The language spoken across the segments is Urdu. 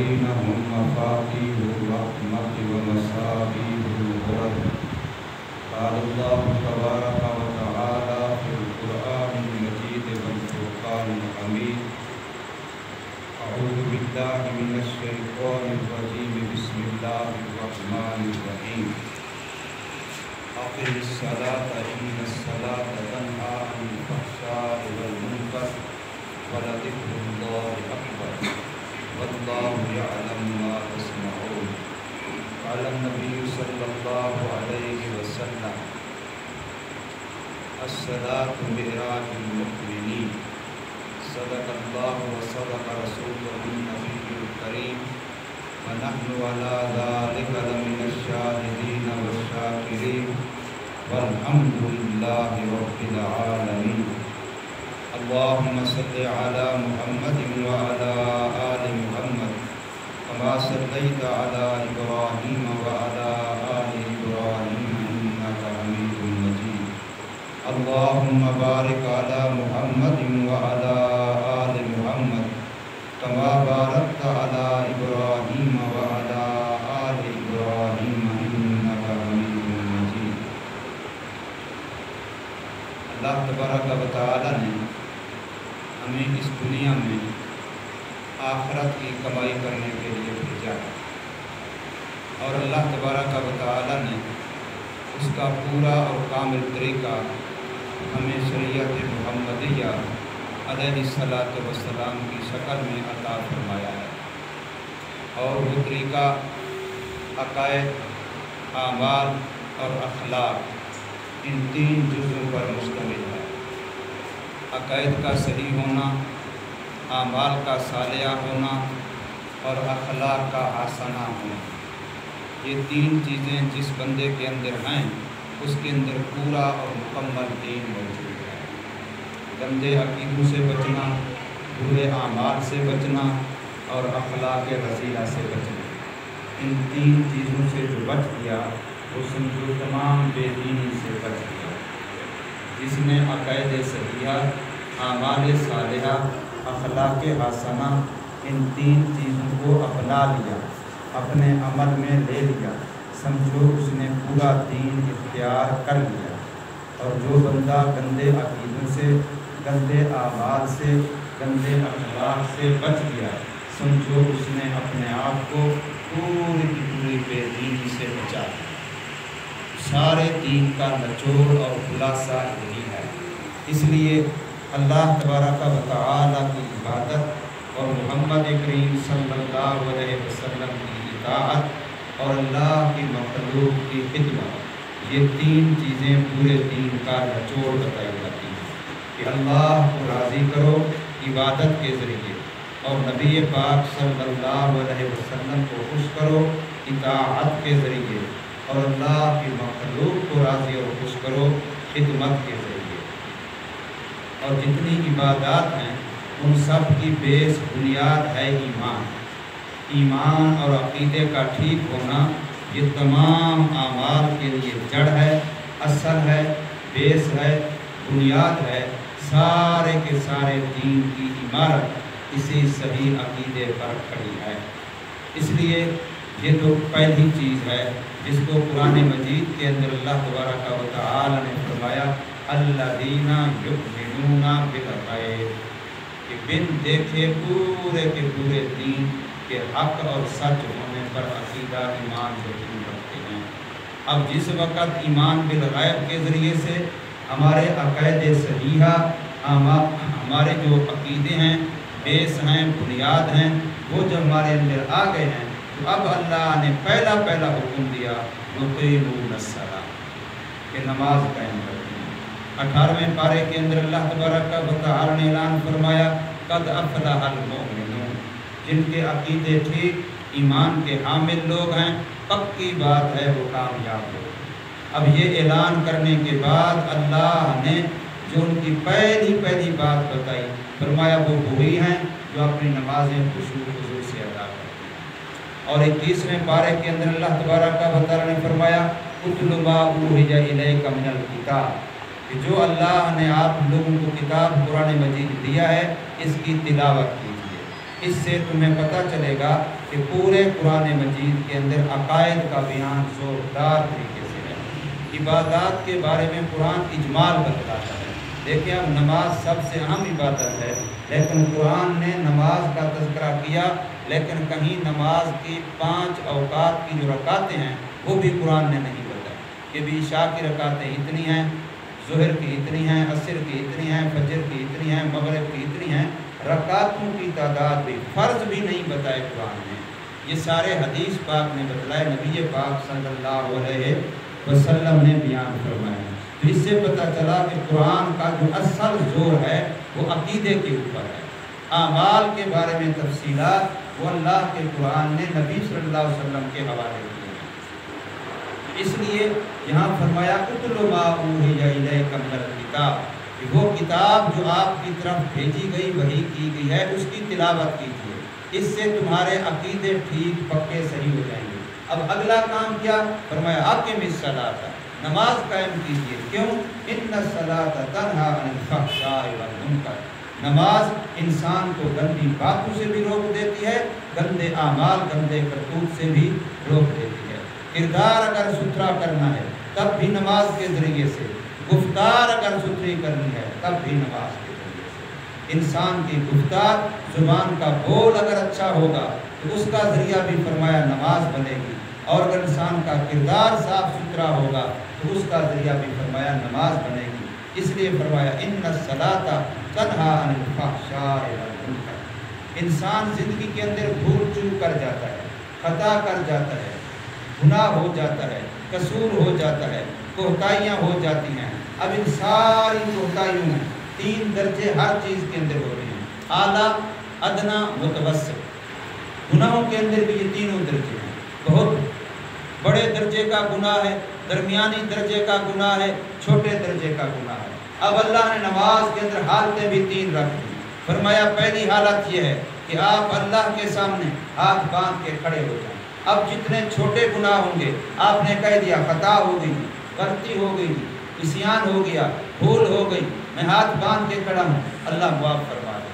الذين هم مفاتيح الرحمة ومصابيح الغرر. قال الله تبارك وتعالى في القرآن المجيد والفرقان الحميد: أعوذ بالله من الشيطان الرجيم. بسم الله الرحمن الرحيم. أقم الصلاة إن الصلاة تنهى عن الفحشاء والمنكر ولذكر الله أكبر والله يعلم ما تصنعون. قال النبي صلى الله عليه وسلم: الصلاة معراج المؤمنين. صدق الله وصدق رسوله النبي الكريم ونحن على ذلك لمن الشاهدين والشاكرين والحمد لله رب العالمين. اللهم صل على محمد وعلى آل محمد كما صليت على إبراهيم وعلى آل إبراهيم إنك حميد مجيد. اللهم بارك على محمد وعلى آل محمد كما باركت على إبراهيم وعلى آل إبراهيم إنك حميد مجيد. اللہ تبارک و تعالی نے ہمیں اس دنیا میں آخرت کی کمائی کرنے کے لیے بھیجا ہے، اور اللہ تبارک و تعالی نے اس کا پورا اور کامل طریقہ ہمیں شریعت محمدیہ علیہ الصلاۃ والسلام کی شکل میں عطا فرمایا ہے، اور وہ طریقہ عقائد، اعمال اور اخلاق ان تین جزوں پر مشتمل ہے۔ عقائد کا صحیح ہونا، اعمال کا صالحہ ہونا اور اخلاق کا حسنہ ہونا، یہ تین چیزیں جس بندے کے اندر ہیں اس کے اندر پورا اور مکمل دین موجود ہے۔ گندے عقیدوں سے بچنا، برے اعمال سے بچنا اور اخلاق رذیلہ سے بچنا، ان تین چیزوں سے جو بچ گیا وہ سمجھو تمام بے دینی سے بچ گیا۔ جس نے عقائد صحیحہ، اعمال صالحہ، اخلاق حسنہ ان تین چیزوں کو اپنا لیا، اپنے عمل میں لے لیا، سمجھو اس نے پورا دین اختیار کر لیا۔ اور جو بندہ گندے عقیدوں سے، گندے اعمال سے، گندے اخلاق سے بچ گیا، سمجھو اس نے اپنے آپ کو پوری کی پوری بے دینی سے بچا لیا۔ سارے دین کا نچوڑ اور خلاصہ یہی ہے۔ اس لیے اللہ تبارک و تعالی کی عبادت اور محمد کریم صلی اللہ علیہ وسلم کی اطاعت اور اللہ کی مخلوق کی خدمت، یہ تین چیزیں پورے دین کا نچوڑ بتائی جاتی ہیں کہ اللہ کو راضی کرو عبادت کے ذریعے، اور نبی پاک صلی اللہ علیہ وسلم کو خوش کرو اطاعت کے ذریعے، اور اللہ کی مخلوق کو راضی اور خوش کرو خدمت کے ذریعے۔ اور جتنی عبادات ہیں ان سب کی بیس بنیاد ہے ایمان۔ ایمان اور عقیدے کا ٹھیک ہونا یہ تمام اعمال کے لیے جڑ ہے، اصل ہے، بیس ہے، بنیاد ہے۔ سارے کے سارے دین کی عمارت اسی صحیح عقیدے پر کھڑی ہے۔ اس لیے یہ تو پہلی چیز ہے جس کو قرآن مجید کے اندر اللہ تبارک و تعالی نے فرمایا: الذین یؤمنون بالغیب، کہ بن دیکھے پورے کے پورے دین کے حق اور سچ ہونے پر عقیدہ ایمان یقین رکھتے ہیں۔ اب جس وقت ایمان بالغیب کے ذریعے سے ہمارے عقائد صحیحہ، ہمارے جو عقیدے ہیں، بیس ہیں، بنیاد ہیں، وہ جو ہمارے اندر آ گئے ہیں، تو اب اللہ نے پہلا حکم دیا یقیمون الصلاۃ، کہ نماز قائم کرتے ہیں۔ 18ویں پارے کے اندر اللہ تبارک و تعالی نے اعلان فرمایا: قد افلح المؤمنون، جن کے عقیدے ٹھیک، ایمان کے حامل لوگ ہیں، پکی بات ہے وہ کامیاب ہو۔ اب یہ اعلان کرنے کے بعد اللہ نے جو ان کی پہلی بات بتائی، فرمایا وہ وہی ہیں جو اپنی نمازیں خشوع و خضوع سے ادا کرتے ہیں۔ اور 21ویں پارے کے اندر اللہ تبارک و تعالی نے فرمایا: اتل ما اوحی الیک من الکتاب، کہ جو اللہ نے آپ لوگوں کو کتاب قرآن مجید دیا ہے اس کی تلاوت کیجیے۔ اس سے تمہیں پتہ چلے گا کہ پورے قرآن مجید کے اندر عقائد کا بیان زوردار طریقے سے ہے۔ عبادات کے بارے میں قرآن اجمال بتلاتا ہے۔ دیکھیں اب نماز سب سے اہم عبادت ہے، لیکن قرآن نے نماز کا تذکرہ کیا، لیکن کہیں نماز کی 5 اوقات کی جو رکعتیں ہیں وہ بھی قرآن نے نہیں بتائی کہ بھی عشاء کی رکعتیں اتنی ہیں، ظہر کی اتنی ہیں، عصر کی اتنی ہیں، فجر کی اتنی ہیں، مغرب کی اتنی ہیں۔ رکعتوں کی تعداد بھی، فرض بھی نہیں بتائے قرآن نے، یہ سارے حدیث پاک نے بتلائے، نبی پاک صلی اللہ علیہ وسلم نے بیان فرمایا۔ تو اس سے پتہ چلا کہ قرآن کا جو اصل زور ہے وہ عقیدے کے اوپر ہے۔ اعمال کے بارے میں تفصیلات وہ اللہ کے قرآن نے نبی صلی اللہ علیہ وسلم کے حوالے کیے ہیں۔ اس لیے یہاں فرمایا اتل ما اوحی الیک من الکتاب، کہ وہ کتاب جو آپ کی طرف بھیجی گئی، وحی کی گئی ہے، اس کی تلاوت کیجیے، اس سے تمہارے عقیدے ٹھیک پکے صحیح ہو جائیں گے۔ اب اگلا کام کیا فرمایا؟ اقم الصلاۃ، نماز قائم کیجیے۔ کیوں؟ ان الصلاۃ تنہی عن الفحشاء والمنکر، نماز انسان کو گندی باتوں سے بھی روک دیتی ہے، گندے اعمال، گندے کرتوت سے بھی روک دیتی ہے۔ کردار اگر ستھرا کرنا ہے تب بھی نماز کے ذریعے سے، گفتار اگر ستھری کرنی ہے تب بھی نماز کے ذریعے سے۔ انسان کی گفتار، زبان کا بول اگر اچھا ہوگا تو اس کا ذریعہ بھی فرمایا نماز بنے گی، اور اگر انسان کا کردار صاف ستھرا ہوگا تو اس کا ذریعہ بھی فرمایا نماز بنے گی۔ اس لیے فرمایا ان الصلاۃ تنہی عن الفحشاء والمنکر۔ انسان زندگی کے اندر بھول چوک کر جاتا ہے، خطا کر جاتا ہے، گناہ ہو جاتا ہے، قصور ہو جاتا ہے، کوتاہیاں ہو جاتی ہیں۔ اب ان ساری کوتاہیوں میں 3 درجے ہر چیز کے اندر ہوتے ہیں، اعلیٰ، ادنا، متوسط۔ گناہوں کے اندر بھی یہ تینوں درجے ہیں، بہت بڑے درجے کا گناہ ہے، درمیانی درجے کا گناہ ہے، چھوٹے درجے کا گناہ ہے۔ اب اللہ نے نماز کے اندر حالتیں بھی 3 رکھ دی۔ فرمایا پہلی حالت یہ ہے کہ آپ اللہ کے سامنے ہاتھ باندھ کے کھڑے ہو جائیں۔ اب جتنے چھوٹے گناہ ہوں گے، آپ نے کہہ دیا خطا ہو گئی، غلطی ہو گئی، عصیان ہو گیا، بھول ہو گئی، میں ہاتھ باندھ کے کھڑا ہوں، اللہ معاف فرما دے۔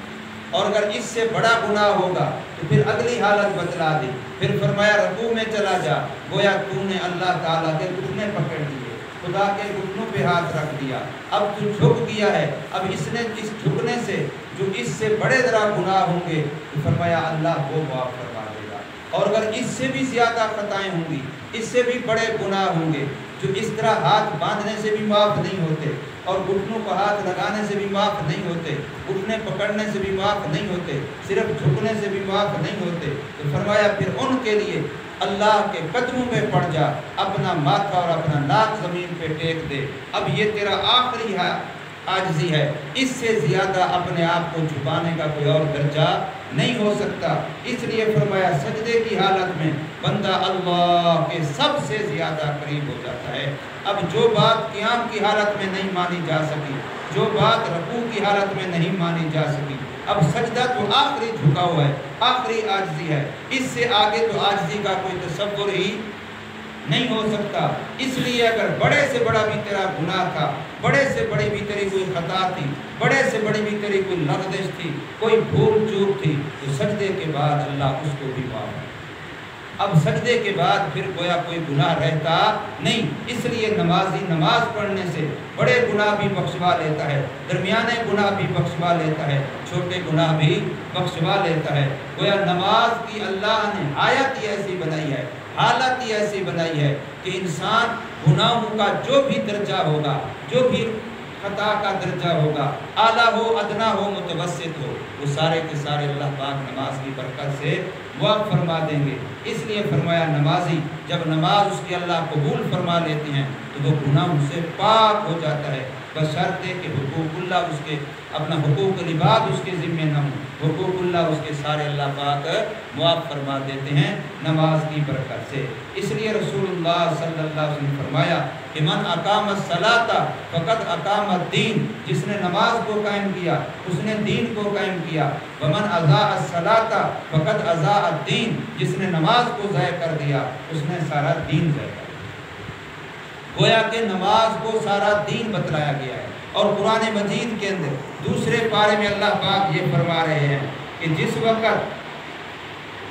اور اگر اس سے بڑا گناہ ہوگا تو پھر اگلی حالت بتلا دی، پھر فرمایا رکوع میں چلا جا، گویا تو نے اللہ تعالیٰ کے گھٹنے پکڑ لیے، خدا کے گھٹنوں پہ ہاتھ رکھ دیا، اب تو جھک گیا ہے۔ اب اس نے اس جھکنے سے جو اس سے بڑے ذرا گناہ ہوں گے تو فرمایا اللہ وہ معاف فرما دے گا، اور اگر اس سے بھی زیادہ خطائیں ہوں گی، اس سے بھی بڑے گناہ ہوں گے جو اس طرح ہاتھ باندھنے سے بھی معاف نہیں ہوتے، اور گھٹنوں کو ہاتھ لگانے سے بھی معاف نہیں ہوتے، گھٹنے پکڑنے سے بھی معاف نہیں ہوتے، صرف جھکنے سے بھی معاف نہیں ہوتے، تو فرمایا پھر ان کے لیے اللہ کے قدموں میں پڑ جا، اپنا ماتھا اور اپنا ناک زمین پہ ٹیک دے، اب یہ تیرا آخری عاجزی ہے، اس سے زیادہ اپنے آپ کو چھپانے کا کوئی اور درجہ نہیں ہو سکتا۔ اس لیے فرمایا سجدے کی حالت میں بندہ اللہ کے سب سے زیادہ قریب ہو جاتا ہے۔ اب جو بات قیام کی حالت میں نہیں مانی جا سکی، جو بات رکوع کی حالت میں نہیں مانی جا سکی، اب سجدہ تو آخری جھکاؤ ہے، آخری عاجزی ہے، اس سے آگے تو عاجزی کا کوئی تصور ہی نہیں ہو سکتا۔ اس لیے اگر بڑے سے بڑا بھی تیرا گناہ تھا، بڑے سے بڑی بھی تیری کوئی خطا تھی، بڑے سے بڑی بھی تیری کوئی لغزش تھی، کوئی بھول چوک تھی، تو سجدے کے بعد اللہ اس کو بھی معاف کرے۔ اب سجدے کے بعد پھر گویا کوئی گناہ رہتا نہیں، اس لیے نمازی نماز پڑھنے سے بڑے گناہ بھی بخشوا لیتا ہے، درمیانے گناہ بھی بخشوا لیتا ہے، چھوٹے گناہ بھی بخشوا لیتا ہے۔ گویا نماز کی اللہ نے آیت ہی ایسی بنائی ہے، حالت ہی ایسی بنائی ہے کہ انسان گناہوں کا جو بھی درجہ ہوگا، جو بھی خطا کا درجہ ہوگا، اعلیٰ ہو، ادنا ہو، متوسط ہو، وہ سارے کے سارے اللہ پاک نماز کی برکت سے معاف فرما دیں گے۔ اس لیے فرمایا نمازی جب نماز اس کی اللہ قبول فرما لیتے ہیں تو وہ گناہوں سے پاک ہو جاتا ہے، بشرطے کہ حقوق اللہ اس کے اپنا حقوق العباد اس کے ذمے نہ ہوں، حقوق اللہ اس کے سارے اللہ پاک معاف فرما دیتے ہیں نماز کی برکت سے۔ اس لیے رسول اللہ صلی اللہ علیہ وسلم نے فرمایا کہ من اقام الصلاۃ فقد اقام الدین، جس نے نماز کو قائم کیا اس نے دین کو قائم کیا، ومن اضاع الصلاۃ فقد اضاع الدین، جس نے نماز کو ضائع کر دیا اس نے سارا دین ضائع کر دیا۔ گویا کہ نماز کو سارا دین بتلایا گیا ہے، اور قرآن مجید کے اندر 2 پارے میں اللہ پاک یہ فرما رہے ہیں کہ جس وقت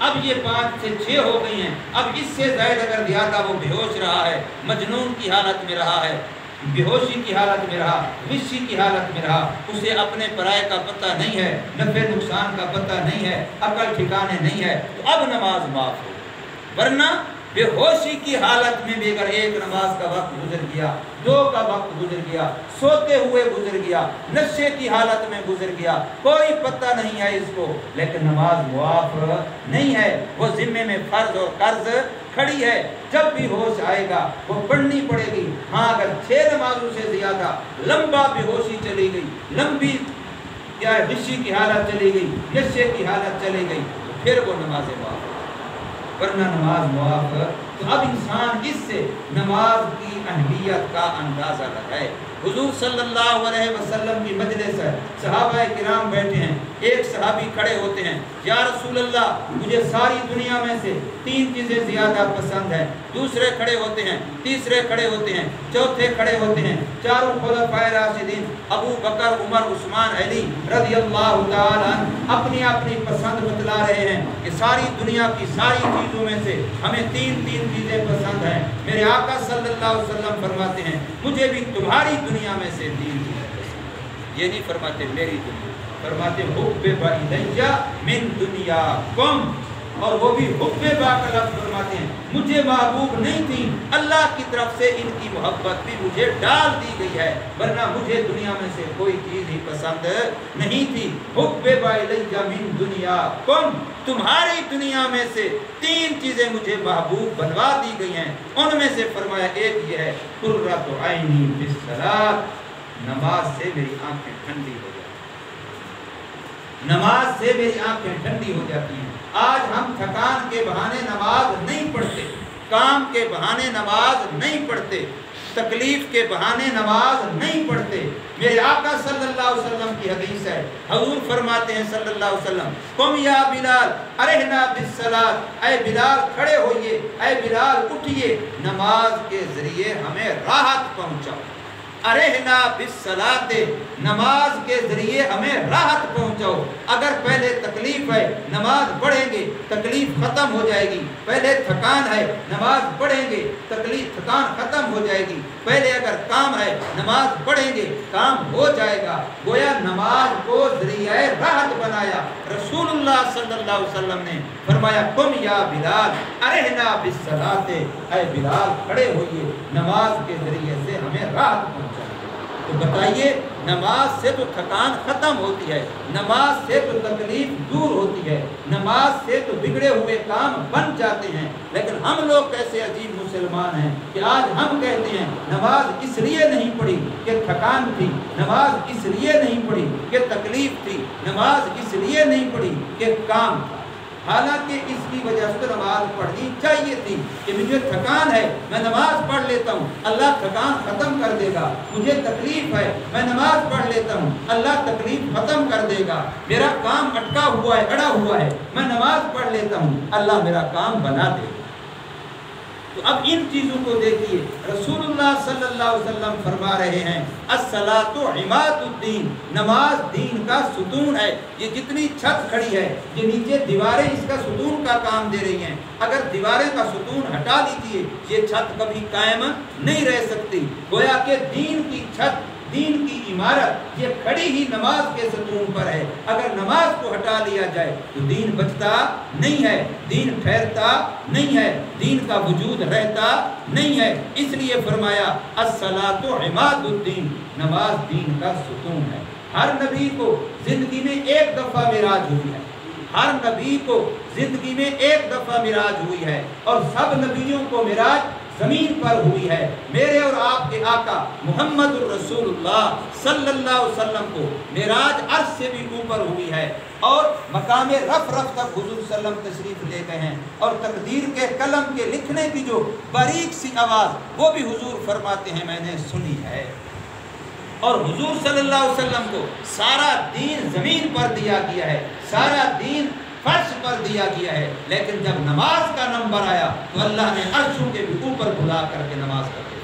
اب یہ 5 سے 6 ہو گئی ہیں، اب اس سے زائد اگر زیادہ وہ بے ہوش رہا ہے، مجنون کی حالت میں رہا ہے، بے ہوشی کی حالت میں رہا، غشی کی حالت میں رہا، اسے اپنے پرائے کا پتہ نہیں ہے، نفع نقصان کا پتہ نہیں ہے، عقل ٹھکانے نہیں ہے، تو اب نماز معاف ہو۔ ورنہ بے ہوشی کی حالت میں بھی اگر ایک نماز کا وقت گزر گیا، 2 کا وقت گزر گیا، سوتے ہوئے گزر گیا، نشے کی حالت میں گزر گیا، کوئی پتہ نہیں ہے اس کو، لیکن نماز معاف نہیں ہے، وہ ذمے میں فرض اور قرض کھڑی ہے، جب بھی ہوش آئے گا وہ پڑھنی پڑے گی۔ ہاں اگر 6 نمازوں سے زیادہ لمبا بے ہوشی چلی گئی، لمبی یا غشی کی حالت چلی گئی، نشے کی حالت چلی گئی، تو پھر وہ نماز معاف، ورنہ نماز معاف۔ تو اب انسان اس سے نماز کی اہمیت کا اندازہ لگائے۔ حضور صلی اللہ علیہ وسلم کی مجلس ہے، صحابہ کرام بیٹھے ہیں، ایک صحابی کھڑے ہوتے ہیں، یا رسول اللہ مجھے ساری دنیا میں سے 3 چیزیں زیادہ پسند ہیں۔ دوسرے کھڑے ہوتے ہیں، تیسرے کھڑے ہوتے ہیں، چوتھے کھڑے ہوتے ہیں، چاروں خلفائے راشدین ابو بکر، عمر، عثمان، علی رضی اللہ تعالیٰ عنہ اپنی اپنی پسند بتلا رہے ہیں کہ ساری دنیا کی ساری چیزوں میں سے ہمیں 3 چیزیں پسند ہیں۔ میرے آقا صلی اللہ علیہ وسلم فرماتے ہیں مجھے بھی تمہاری دنیا میں سے 3 چیزیں پسند ہیں۔ یہ نہیں فرماتے میری دنیا، فرماتے حب الیہ من دنیاکم، اور وہ بھی حب با کا لفظ فرماتے ہیں مجھے محبوب نہیں تھی، اللہ کی طرف سے ان کی محبت بھی مجھے ڈال دی گئی ہے، ورنہ مجھے دنیا میں سے کوئی چیز ہی پسند نہیں تھی۔ حب با الیہ من دنیاکم، تمہاری دنیا میں سے 3 چیزیں مجھے محبوب بنوا دی گئی ہیں، ان میں سے فرمایا ایک یہ ہے قرۃ عینی بالصلاۃ، نماز سے میری آنکھیں ٹھنڈی ہو جاتی ہیں، نماز سے میری آنکھیں ٹھنڈی ہو جاتی ہیں۔ آج ہم تھکان کے بہانے نماز نہیں پڑھتے، کام کے بہانے نماز نہیں پڑھتے، تکلیف کے بہانے نماز نہیں پڑھتے۔ میرے آقا صلی اللہ علیہ وسلم کی حدیث ہے، حضور فرماتے ہیں صلی اللہ علیہ وسلم قم یا بلال ارحنا بالصلاۃ، اے بلال کھڑے ہوئیے، اے بلال اٹھیے، نماز کے ذریعے ہمیں راحت پہنچاؤ۔ ارحنا بالصلاۃ، نماز کے ذریعے ہمیں راحت پہنچاؤ۔ اگر پہلے تکلیف ہے نماز پڑھیں گے تکلیف ختم ہو جائے گی، پہلے تھکان ہے نماز پڑھیں گے تھکان ختم ہو جائے گی، پہلے اگر کام ہے نماز پڑھیں گے کام ہو جائے گا۔ گویا نماز کو ذریعہ راحت بنایا۔ رسول اللہ صلی اللہ علیہ وسلم نے فرمایا قم یا بلال ارحنا بالصلاۃ، اے بلال کھڑے ہوئیے، نماز کے ذریعے سے ہمیں راحت پہنچائے۔ تو بتائیے نماز سے تو تھکان ختم ہوتی ہے، نماز سے تو تکلیف دور ہوتی ہے، نماز سے تو بگڑے ہوئے کام بن جاتے ہیں، لیکن ہم لوگ کیسے عجیب مسلمان ہیں کہ آج ہم کہتے ہیں نماز اس لیے نہیں پڑھی کہ تھکان تھی، نماز اس لیے نہیں پڑھی کہ تکلیف تھی، نماز اس لیے نہیں پڑھی کہ کام تھا، حالانکہ اس کی وجہ سے نماز پڑھنی چاہیے تھی کہ مجھے تھکان ہے میں نماز پڑھ لیتا ہوں، اللہ تھکان ختم کر دے گا، مجھے تکلیف ہے میں نماز پڑھ لیتا ہوں، اللہ تکلیف ختم کر دے گا، میرا کام اٹکا ہوا ہے اڑا ہوا ہے میں نماز پڑھ لیتا ہوں، اللہ میرا کام بنا دے گا۔ تو اب ان چیزوں کو دیکھیے، رسول اللہ صلی اللہ علیہ وسلم فرما رہے ہیں الصلاۃ عماد الدین، نماز دین کا ستون ہے۔ یہ جتنی چھت کھڑی ہے یہ نیچے دیواریں اس کا ستون کا کام دے رہی ہیں، اگر دیواریں کا ستون ہٹا دیجیے یہ چھت کبھی قائم نہیں رہ سکتی۔ گویا کہ دین کی چھت، دین کی عمارت یہ کھڑی ہی نماز کے ستون پر ہے، اگر نماز کو ہٹا لیا جائے تو دین بچتا نہیں ہے، دین ٹھہرتا نہیں ہے، دین کا وجود رہتا نہیں ہے۔ اس لیے فرمایا الصلاۃ عماد الدین، نماز دین کا ستون ہے۔ ہر نبی کو زندگی میں ایک دفعہ معراج ہوئی ہے، ہر نبی کو زندگی میں ایک دفعہ معراج ہوئی ہے، اور سب نبیوں کو معراج زمین پر ہوئی ہے۔ میرے اور آپ کے آقا محمد الرسول اللہ صلی اللہ علیہ وسلم کو معراج عرش سے بھی اوپر ہوئی ہے، اور مقام رف تک حضور صلی اللہ علیہ وسلم تشریف لے گئے ہیں، اور تقدیر کے قلم کے لکھنے کی جو باریک سی آواز وہ بھی حضور فرماتے ہیں میں نے سنی ہے۔ اور حضور صلی اللہ علیہ وسلم کو سارا دین زمین پر دیا گیا ہے، سارا دین فرش پر دیا گیا ہے، لیکن جب نماز کا نمبر آیا تو اللہ نے عرشوں کے بھی اوپر بلا کر کے نماز کرتے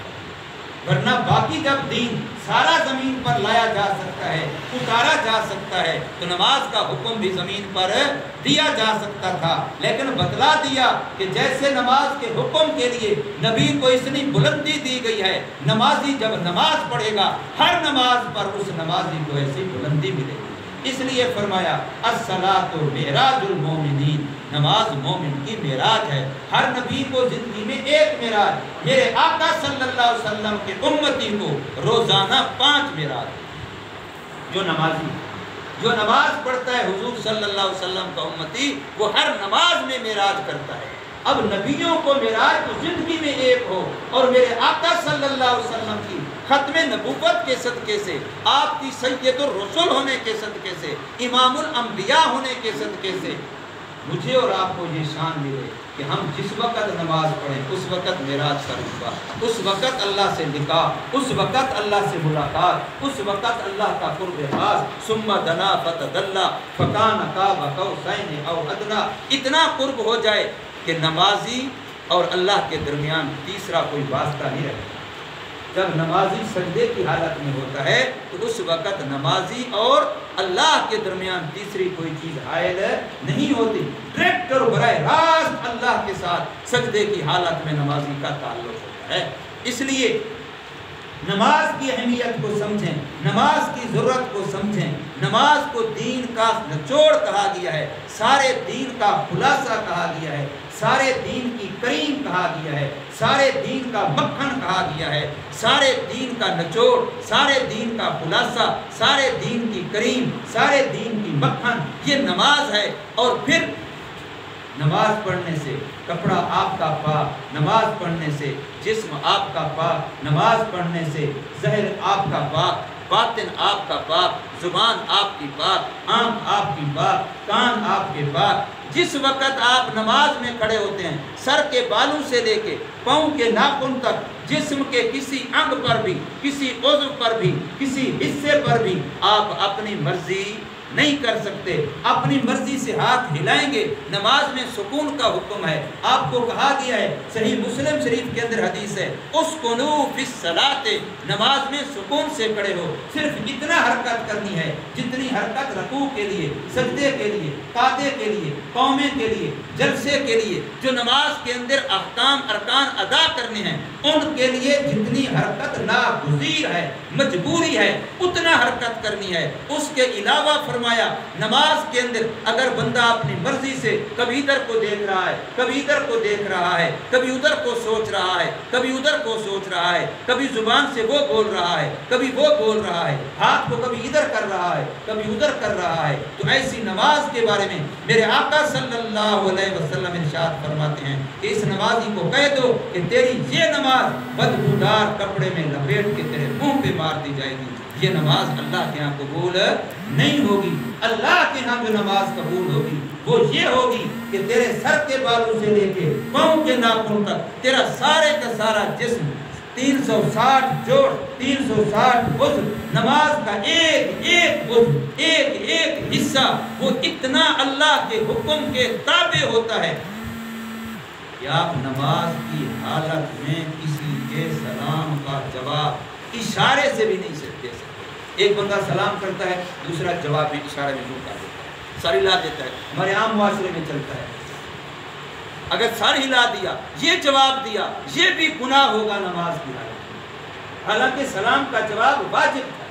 ورنہ باقی جب دین سارا زمین پر لایا جا سکتا ہے، اتارا جا سکتا ہے، تو نماز کا حکم بھی زمین پر دیا جا سکتا تھا، لیکن بتلا دیا کہ جیسے نماز کے حکم کے لیے نبی کو اتنی بلندی دی گئی ہے، نمازی جب نماز پڑھے گا ہر نماز پر اس نمازی کو ایسی بلندی ملے گی۔ اس لیے فرمایا الصلاۃ معراج المومنین، نماز مومن کی معراج ہے۔ ہر نبی کو زندگی میں ایک معراج، میرے آقا صلی اللہ علیہ وسلم کے امتی کو روزانہ 5 معراج۔ جو نماز پڑھتا ہے حضور صلی اللہ علیہ وسلم کا امتی، وہ ہر نماز میں معراج کرتا ہے۔ اب نبیوں کو معراج تو زندگی میں ایک ہو، اور میرے آقا صلی اللہ علیہ وسلم کی ختم نبوت کے صدقے سے، آپ کی سید الرسل ہونے کے صدقے سے، امام الانبیاء ہونے کے صدقے سے مجھے اور آپ کو یہ شان ملے کہ ہم جس وقت نماز پڑھیں اس وقت معراج کا رتبہ، اس وقت اللہ سے نکاح، اس وقت اللہ سے ملاقات، اس وقت اللہ کا قرب خاص، ثم دنا فتدلی فکان قاب قوسین او ادنی، اتنا قرب ہو جائے کہ نمازی اور اللہ کے درمیان تیسرا کوئی واسطہ نہیں رہے۔ جب نمازی سجدے کی حالت میں ہوتا ہے تو اس وقت نمازی اور اللہ کے درمیان تیسری کوئی چیز حائل نہیں ہوتی، ڈائریکٹ اور براہ راست اللہ کے ساتھ سجدے کی حالت میں نمازی کا تعلق ہوتا ہے۔ اس لیے نماز کی اہمیت کو سمجھیں، نماز کی ضرورت کو سمجھیں۔ نماز کو دین کا نچوڑ کہا گیا ہے، سارے دین کا خلاصہ کہا گیا ہے، سارے دین کی کریم کہا گیا ہے، سارے دین کا مکھن کہا گیا ہے، سارے دین کا نچوڑ، سارے دین کا خلاصہ، سارے دین کی کریم، سارے دین کی مکھن یہ نماز ہے۔ اور پھر نماز پڑھنے سے کپڑا آپ کا پاک، نماز پڑھنے سے جسم آپ کا پاک، نماز پڑھنے سے ظاہر آپ کا پاک، باطن آپ کا پاک، زبان آپ کی پاک، آنکھ آپ کی پاک، کان آپ کے پاک۔ جس وقت آپ نماز میں کھڑے ہوتے ہیں سر کے بالوں سے لے کے پاؤں کے ناخن تک جسم کے کسی انگ پر بھی، کسی عضو پر بھی، کسی حصے پر بھی آپ اپنی مرضی نہیں کر سکتے، اپنی مرضی سے ہاتھ ہلائیں گے۔ نماز میں سکون کا حکم ہے، آپ کو کہا گیا ہے، صحیح مسلم شریف کے اندر حدیث ہے، اسکنوا فی الصلاۃ، نماز میں سکون سے کھڑے ہو۔ صرف اتنا حرکت کرنی ہے جتنی حرکت رکوع کے لیے، سجدے کے لیے، قعدے کے لیے، قومے کے لیے، جلسے کے لیے، جو نماز کے اندر احکام ارکان ادا کرنے ہیں ان کے لیے جتنی حرکت ناگزیر ہے، مجبوری ہے، اتنا حرکت کرنی ہے۔ اس کے علاوہ فرمایا نماز کے اندر اگر بندہ اپنی مرضی سے کبھی ادھر کو دیکھ رہا ہے، کبھی ادھر کو دیکھ رہا ہے، کبھی ادھر کو سوچ رہا ہے، کبھی ادھر کو سوچ رہا ہے، کبھی زبان سے وہ بول رہا ہے، کبھی وہ بول رہا ہے، ہاتھ کو کبھی ادھر کر رہا ہے، کبھی ادھر کر رہا ہے، تو ایسی نماز کے بارے میں میرے آقا صلی اللہ علیہ وسلم ارشاد فرماتے ہیں کہ اس نمازی کو کہہ دو کہ تیری یہ نماز بدبودار کپڑے میں لپیٹ کے تیرے منہ پہ مار دی جائے گی۔ یہ نماز اللہ کے ہاں قبول نہیں ہوگی۔ اللہ کے ہاں جو نماز قبول ہوگی وہ یہ ہوگی کہ تیرے سر کے بالوں سے لے کے پاؤں کے ناخن تک تیرا سارے کا سارا جسم 360 جوڑ، 360 عضو، نماز کا ایک ایک عضو، ایک ایک حصہ وہ اتنا اللہ کے حکم کے تابع ہوتا ہے کہ آپ نماز کی حالت میں کسی کے سلام کا جواب اشارے سے بھی نہیں دے سکتے۔ ایک بندہ سلام کرتا ہے، دوسرا جواب بھی اشارے میں یوں کر دیتا ہے، سر ہلا دیتا ہے، ہمارے عام معاشرے میں چلتا ہے۔ اگر سر ہلا دیا، یہ جواب دیا، یہ بھی گناہ ہوگا نماز کی حالت میں، حالانکہ سلام کا جواب واجب ہے۔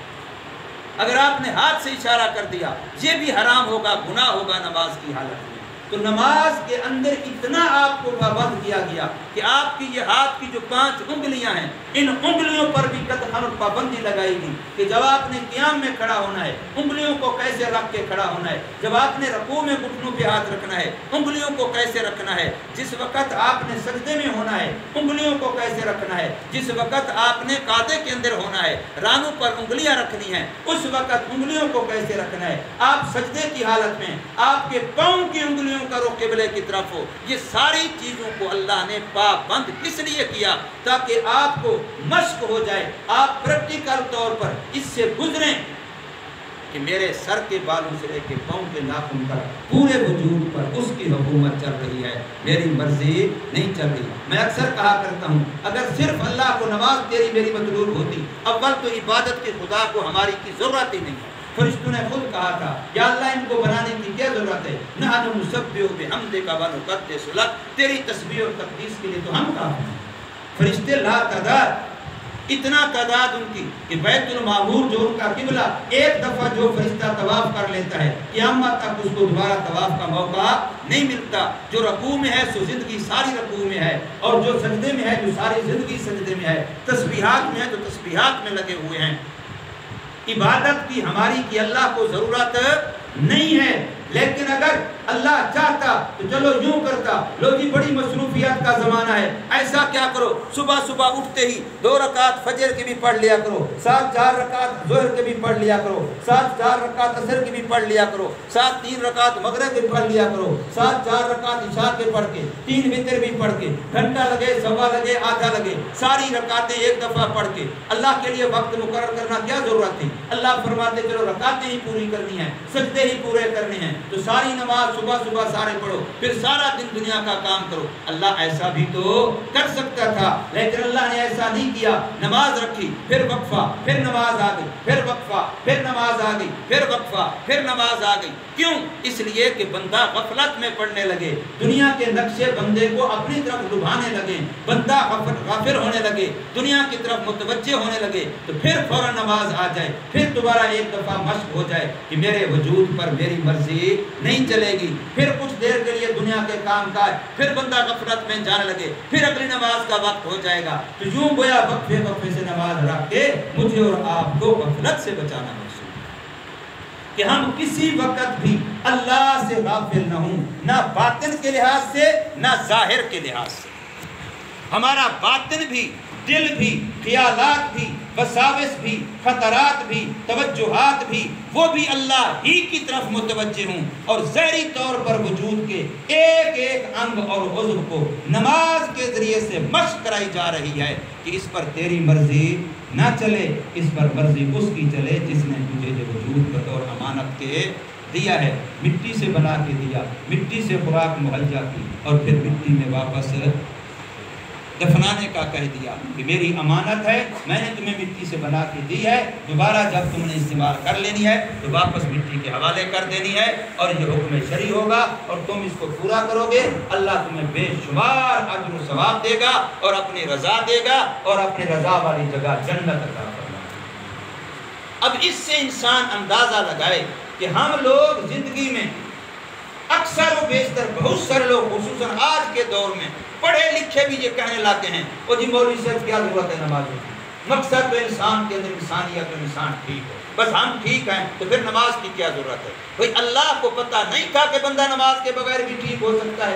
اگر آپ نے ہاتھ سے اشارہ کر دیا، یہ بھی حرام ہوگا، گناہ ہوگا نماز کی حالت میں۔ تو نماز کے اندر اتنا آپ کو پابند کیا گیا کہ آپ کی یہ ہاتھ کی جو 5 انگلیاں ہیں، ان انگلیوں پر بھی قطعاً پابندی لگائی گئی کہ جب آپ نے قیام میں کھڑا ہونا ہے انگلیوں کو کیسے رکھ کے کھڑا ہونا ہے، جب آپ نے رکوع میں گھٹنوں پہ ہاتھ رکھنا ہے انگلیوں کو کیسے رکھنا ہے، جس وقت آپ نے سجدے میں ہونا ہے انگلیوں کو کیسے رکھنا ہے، جس وقت آپ نے قعدے کے اندر ہونا ہے رانوں پر انگلیاں رکھنی ہیں اس وقت انگلیوں کو کیسے رکھنا ہے، آپ سجدے کی حالت میں آپ کے پاؤں کی انگلیوں کا رخ قبلے کی طرف ہو۔ یہ ساری چیزوں کو اللہ نے پابند کس لیے کیا؟ تاکہ آپ کو مشق ہو جائے، آپ پریکٹیکل طور پر اس سے گزریں کہ میرے سر کے بالوں سے لے کے پاؤں کے ناخن تک پورے وجود پر اس کی حکومت چل رہی ہے، میری مرضی نہیں چل رہی۔ میں اکثر کہا کرتا ہوں اگر صرف اللہ کو نماز تیری میری مطلوب ہوتی، اول تو عبادت کے خدا کو ہماری کی ضرورت ہی نہیں ہے۔ فرشتوں نے خود کہا تھا یا اللہ ان کو بنانے کی کیا ضرورت ہے، نحن نسبح بحمدک ونقدس لک، تیری تسبیح اور تقدیس کے لیے تو ہم کافی ہیں۔ فرشتے لا تعداد، اتنا تعداد ان کی کہ بیت المعمور جو ان کا قبلہ، ایک دفعہ جو فرشتہ طواف کر لیتا ہے قیامت تک اس کو دوبارہ طواف کا موقع نہیں ملتا۔ جو رکوع میں ہے سو زندگی ساری رکوع میں ہے، اور جو سجدے میں ہے جو ساری زندگی سجدے میں ہے، تسبیحات میں ہے تو تسبیحات میں لگے ہوئے ہیں۔ عبادت کی ہماری کی اللہ کو ضرورت نہیں ہے، لیکن اگر اللہ چاہتا تو چلو یوں کرتا، لو جی بڑی مصروفیات کا زمانہ ہے، ایسا کیا کرو صبح صبح اٹھتے ہی 2 رکعت فجر کی بھی پڑھ لیا کرو، ساتھ 4 رکعت ظہر کے بھی پڑھ لیا کرو، ساتھ 4 رکعت عصر کی بھی پڑھ لیا کرو، ساتھ 3 رکعت مغرب کی پڑھ لیا کرو، ساتھ 4 رکعت عشاء کے پڑھ کے، 3 وتر بھی پڑھ کے، گھنٹہ لگے سوا لگے آدھا لگے، ساری رکعتیں ایک دفعہ پڑھ کے اللہ کے لیے وقت مقرر کرنا کیا ضرورت تھی؟ اللہ فرماتے چلو رکعتیں ہی پوری کرنی ہیں، سجدے ہی پورے کرنے ہیں، تو ساری نماز صبح صبح سارے پڑھو، پھر سارا دن دنیا کا کام کرو۔ اللہ ایسا بھی تو کر سکتا تھا، لیکن اللہ نے ایسا نہیں کیا۔ نماز رکھی، پھر وقفہ، پھر نماز آ گئی، پھر وقفہ، پھر نماز آ گئی، پھر وقفہ، پھر نماز آ گئی۔ کیوں؟ اس لیے کہ بندہ غفلت میں پڑنے لگے، دنیا کے نقشے بندے کو اپنی طرف لبھانے لگے، بندہ غافل ہونے لگے، دنیا کی طرف متوجہ ہونے لگے، تو پھر فوراً نماز آ جائے، پھر دوبارہ ایک دفعہ مشق ہو جائے کہ میرے وجود پر میری مرضی نہیں چلے گی، پھر کچھ دیر کے لیے دنیا کے کام کاج، پھر بندہ غفلت میں جانے لگے، پھر اگلی نماز کا وقت ہو جائے گا۔ تو یوں گویا وقفے وقفے سے نماز رکھ کے مجھے اور آپ کو غفلت سے بچانا مقصود کہ ہم کسی وقت بھی اللہ سے غافل نہ ہوں، نہ باطن کے لحاظ سے نہ ظاہر کے لحاظ سے۔ ہمارا باطن بھی، دل بھی، خیالات بھی، وساوس بھی، خطرات بھی، توجہات بھی، وہ بھی اللہ ہی کی طرف متوجہ ہوں، اور ظاہری طور پر وجود کے ایک ایک انگ اور عضو کو نماز کے ذریعے سے مشق کرائی جا رہی ہے کہ اس پر تیری مرضی نہ چلے، اس پر مرضی اس کی چلے جس نے تجھے جو وجود بطور امانت کے دیا ہے، مٹی سے بنا کے دیا، مٹی سے خوراک مہیا کی، اور پھر مٹی میں واپس دفنانے کا کہہ دیا کہ میری امانت ہے، میں نے تمہیں مٹی سے بنا کے دی ہے، دوبارہ جب تم نے استعمال کر لینی ہے تو واپس مٹی کے حوالے کر دینی ہے، اور یہ حکم شرعی ہوگا اور تم اس کو پورا کرو گے، اللہ تمہیں بے شمار اجر و ثواب دے گا اور اپنی رضا دے گا، اور اپنی رضا والی جگہ جنت عطا فرمائے گا۔ اب اس سے انسان اندازہ لگائے کہ ہم لوگ زندگی میں اکثر و بیشتر، بہت سارے لوگ خصوصاً آج کے دور میں پڑھے لکھے بھی یہ کہنے لگے ہیں وہ جی مولوی صاحب کیا ضرورت ہے نماز کی، مقصد تو انسان کے اندر انسانیت و انسان ٹھیک ہو، بس ہم ٹھیک ہیں تو پھر نماز کی کیا ضرورت ہے؟ بھئی اللہ کو پتہ نہیں تھا کہ بندہ نماز کے بغیر بھی ٹھیک ہو سکتا ہے؟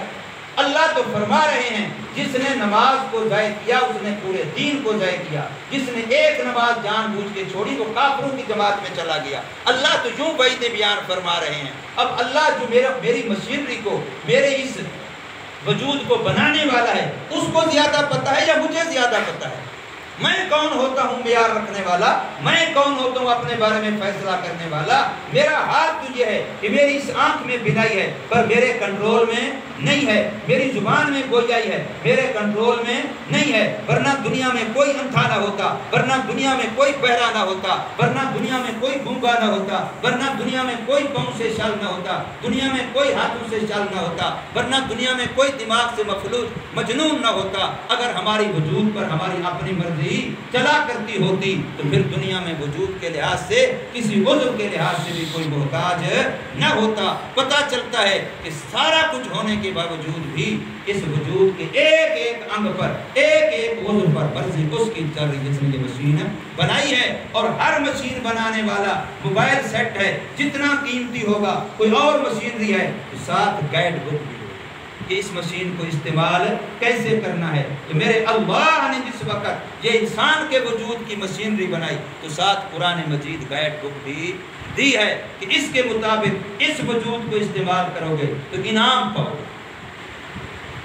اللہ تو فرما رہے ہیں جس نے نماز کو ضائع کیا اس نے پورے دین کو ضائع کیا، جس نے ایک نماز جان بوجھ کے چھوڑی وہ کافروں کی جماعت میں چلا گیا۔ اللہ تو یوں وعید بیان فرما رہے ہیں۔ اب اللہ جو میری مشینری کو، میرے اس وجود کو بنانے والا ہے، اس کو زیادہ پتہ ہے یا مجھے زیادہ پتہ ہے؟ میں کون ہوتا ہوں معیار رکھنے والا؟ میں کون ہوتا ہوں اپنے بارے میں فیصلہ کرنے والا؟ میرا حال تو یہ ہے کہ میری اس آنکھ میں بینائی ہے پر میرے کنٹرول میں نہیں ہے، میری زبان میں گویائی ہے میرے کنٹرول میں نہیں ہے، ورنہ دنیا میں کوئی اندھا نہ ہوتا، ورنہ دنیا میں کوئی بہرا نہ ہوتا، ورنہ دنیا میں کوئی گونگا نہ ہوتا، ورنہ دنیا میں کوئی پاؤں سے شل نہ ہوتا، دنیا میں کوئی ہاتھوں سے شل نہ ہوتا، ورنہ دنیا میں کوئی دماغ سے مفلوج مجنون نہ ہوتا۔ اگر ہماری وجود پر ہماری اپنی مرضی چلا کرتی ہوتی تو پھر دنیا میں وجود کے لحاظ سے کسی عضو کے لحاظ سے بھی کوئی محتاج نہ ہوتا۔ پتہ چلتا ہے کہ سارا کچھ ہونے کے باوجود بھی اس وجود کے ایک ایک انگ پر، ایک ایک عضو پر مرضی اس کی چل رہی ہے جس نے یہ مشین بنائی ہے۔ اور ہر مشین بنانے والا موبائل سیٹ ہے جتنا قیمتی ہوگا، کوئی اور مشینری ہے تو ساتھ گائیڈ بک بھی کہ اس مشین کو استعمال کیسے کرنا ہے۔ تو میرے اللہ نے جس وقت یہ انسان کے وجود کی مشینری بنائی تو ساتھ قرآن مجید گائیڈ بک بھی دی ہے کہ اس کے مطابق اس وجود کو استعمال کرو گے تو انعام پاؤ گے۔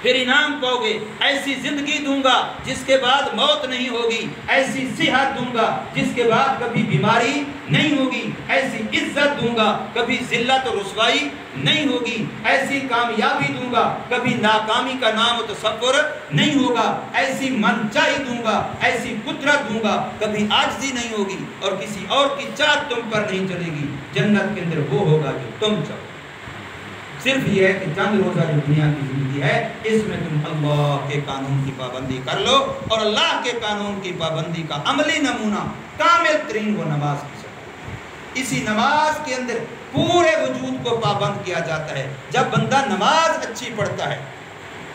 پھر انعام پاؤ گے۔ ایسی زندگی دوں گا جس کے بعد موت نہیں ہوگی، ایسی صحت دوں گا جس کے بعد کبھی بیماری نہیں ہوگی، ایسی عزت دوں گا کبھی ذلت و رسوائی نہیں ہوگی، ایسی کامیابی دوں گا کبھی ناکامی کا نام و تصور نہیں ہوگا، ایسی منچائی دوں گا، ایسی قدرت دوں گا کبھی عاجزی نہیں ہوگی، اور کسی اور کی چاہت تم پر نہیں چلے گی۔ جنت کے اندر وہ ہوگا جو تم چاہو۔ صرف یہ ہے کہ چند روزہ جو دنیا کی زندگی ہے اس میں تم اللہ کے قانون کی پابندی کر لو، اور اللہ کے قانون کی پابندی کا عملی نمونہ کامل ترین وہ نماز کی شکل۔ اسی نماز کے اندر پورے وجود کو پابند کیا جاتا ہے۔ جب بندہ نماز اچھی پڑھتا ہے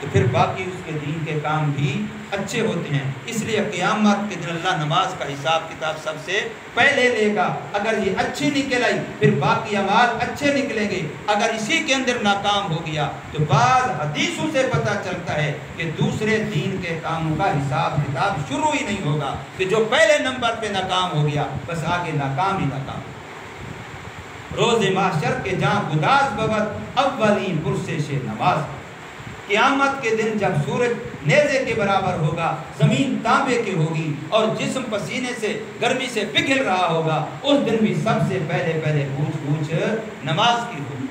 تو پھر باقی اس کے دین کے کام بھی اچھے ہوتے ہیں۔ اس لیے قیامت کے دن اللہ نماز کا حساب کتاب سب سے پہلے لے گا۔ اگر یہ اچھی نکل آئی پھر باقی اعمال اچھے نکلیں گے، اگر اسی کے اندر ناکام ہو گیا تو بعض حدیثوں سے پتہ چلتا ہے کہ دوسرے دین کے کاموں کا حساب کتاب شروع ہی نہیں ہوگا، کہ جو پہلے نمبر پہ ناکام ہو گیا بس آگے ناکام ہی ناکام۔ روز محشر کے جہاں گداز ببد اولین پرسش نماز۔ قیامت کے دن جب سورج نیزے کے برابر ہوگا، زمین تانبے کی ہوگی اور جسم پسینے سے گرمی سے پگھل رہا ہوگا، اس دن بھی سب سے پہلے پوچھ نماز کی ہوگی،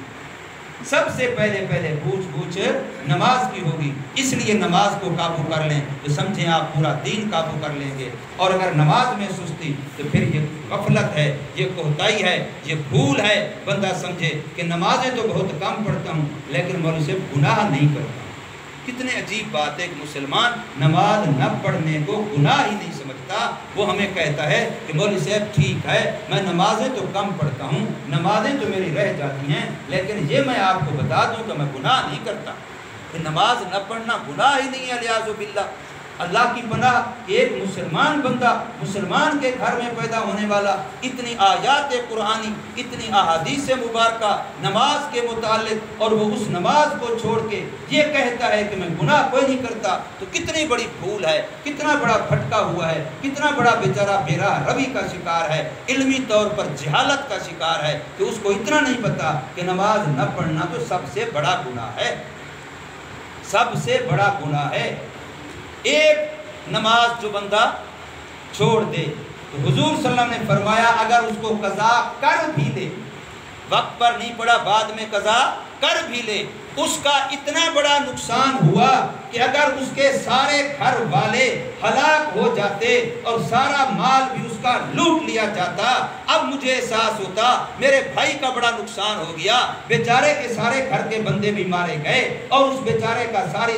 سب سے پہلے پوچھ نماز کی ہوگی۔ اس لیے نماز کو قابو کر لیں تو سمجھیں آپ پورا دین قابو کر لیں گے، اور اگر نماز میں سستی تو پھر یہ غفلت ہے، یہ کوتاہی ہے، یہ بھول ہے۔ بندہ سمجھے کہ نمازیں تو بہت کم پڑھتا ہوں لیکن مولوی سے گناہ نہیں کرتا۔ کتنے عجیب بات ہے کہ مسلمان نماز نہ پڑھنے کو گناہ ہی نہیں سمجھتا۔ وہ ہمیں کہتا ہے کہ مولوی صاحب ٹھیک ہے میں نمازیں تو کم پڑھتا ہوں، نمازیں تو میری رہ جاتی ہیں، لیکن یہ میں آپ کو بتا دوں کہ میں گناہ نہیں کرتا۔ کہ نماز نہ پڑھنا گناہ ہی نہیں ہے، الیاذ باللہ۔ اللہ کی پناہ، ایک مسلمان بندہ مسلمان کے گھر میں پیدا ہونے والا اتنی آیات قرآنی، اتنی احادیث مبارکہ نماز کے متعلق، اور وہ اس نماز کو چھوڑ کے یہ کہتا ہے کہ میں گناہ کوئی نہیں کرتا، تو کتنی بڑی بھول ہے، کتنا بڑا بھٹکا ہوا ہے، کتنا بڑا بیچارہ بے راہ روی کا شکار ہے، علمی طور پر جہالت کا شکار ہے کہ اس کو اتنا نہیں پتا کہ نماز نہ پڑھنا تو سب سے بڑا گناہ ہے، سب سے بڑا گناہ ہے۔ ایک نماز جو بندہ چھوڑ دے تو حضور صلی اللہ علیہ وسلم نے فرمایا اگر اس کو قضا کر بھی لے، وقت پر نہیں پڑا بعد میں قضا کر بھی لے، اس کا اتنا بڑا نقصان ہوا کہ اگر اس کے سارے گھر والے ہلاک ہو جاتے اور سارا مال بھی اس کا لوٹ لیا جاتا، اب مجھے احساس ہوتا میرے بھائی کا بڑا نقصان ہو گیا، بیچارے کے سارے گھر کے بندے بھی مارے گئے اور اس بیچارے کا ساری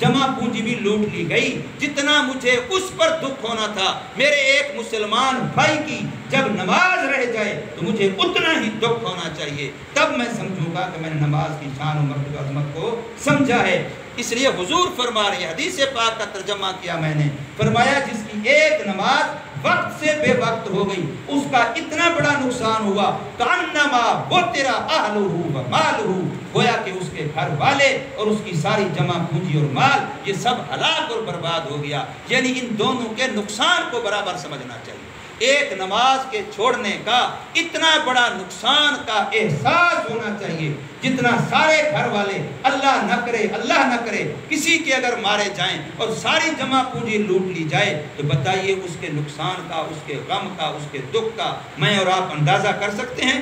جمع پونجی بھی لوٹ لی گئی، جتنا مجھے اس پر دکھ ہونا تھا میرے ایک مسلمان بھائی کی جب نماز رہ جائے تو مجھے اتنا ہی دکھ ہونا چاہیے، تب میں سمجھوں گا کہ میں نے نماز کی شان و مرتبہ عظمت کو سمجھا ہے۔ اس لیے حضور فرما رہے ہیں، حدیث پاک کا ترجمہ کیا میں نے، فرمایا جس کی ایک نماز وقت سے بے وقت ہو گئی اس کا اتنا بڑا نقصان ہوا کانما وہ تیرا اہلہ و مالہ، گویا کہ اس کے گھر والے اور اس کی ساری جمع پونجی اور مال یہ سب ہلاک اور برباد ہو گیا۔ یعنی ان دونوں کے نقصان کو برابر سمجھنا چاہیے۔ ایک نماز کے چھوڑنے کا اتنا بڑا نقصان کا احساس ہونا چاہیے جتنا سارے گھر والے اللہ نہ کرے کسی کے اگر مارے جائیں اور ساری جمع پونجی لوٹ لی جائے تو بتائیے اس کے نقصان کا، اس کے غم کا، اس کے دکھ کا میں اور آپ اندازہ کر سکتے ہیں؟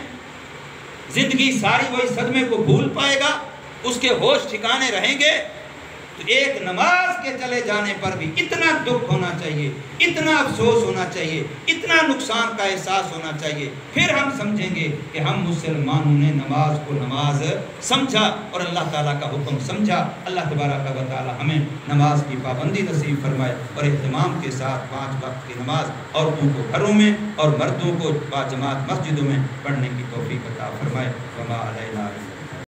زندگی ساری وہی صدمے کو بھول پائے گا، اس کے ہوش ٹھکانے رہیں گے؟ تو ایک نماز کے چلے جانے پر بھی اتنا دکھ ہونا چاہیے، اتنا افسوس ہونا چاہیے، اتنا نقصان کا احساس ہونا چاہیے، پھر ہم سمجھیں گے کہ ہم مسلمانوں نے نماز کو نماز سمجھا اور اللہ تعالیٰ کا حکم سمجھا۔ اللہ تبارک و تعالیٰ ہمیں نماز کی پابندی نصیب فرمائے اور اہتمام کے ساتھ 5 وقت کی نماز عورتوں کو گھروں میں اور مردوں کو باجماعت مسجدوں میں پڑھنے کی توفیق عطا فرمائے۔ وما علینا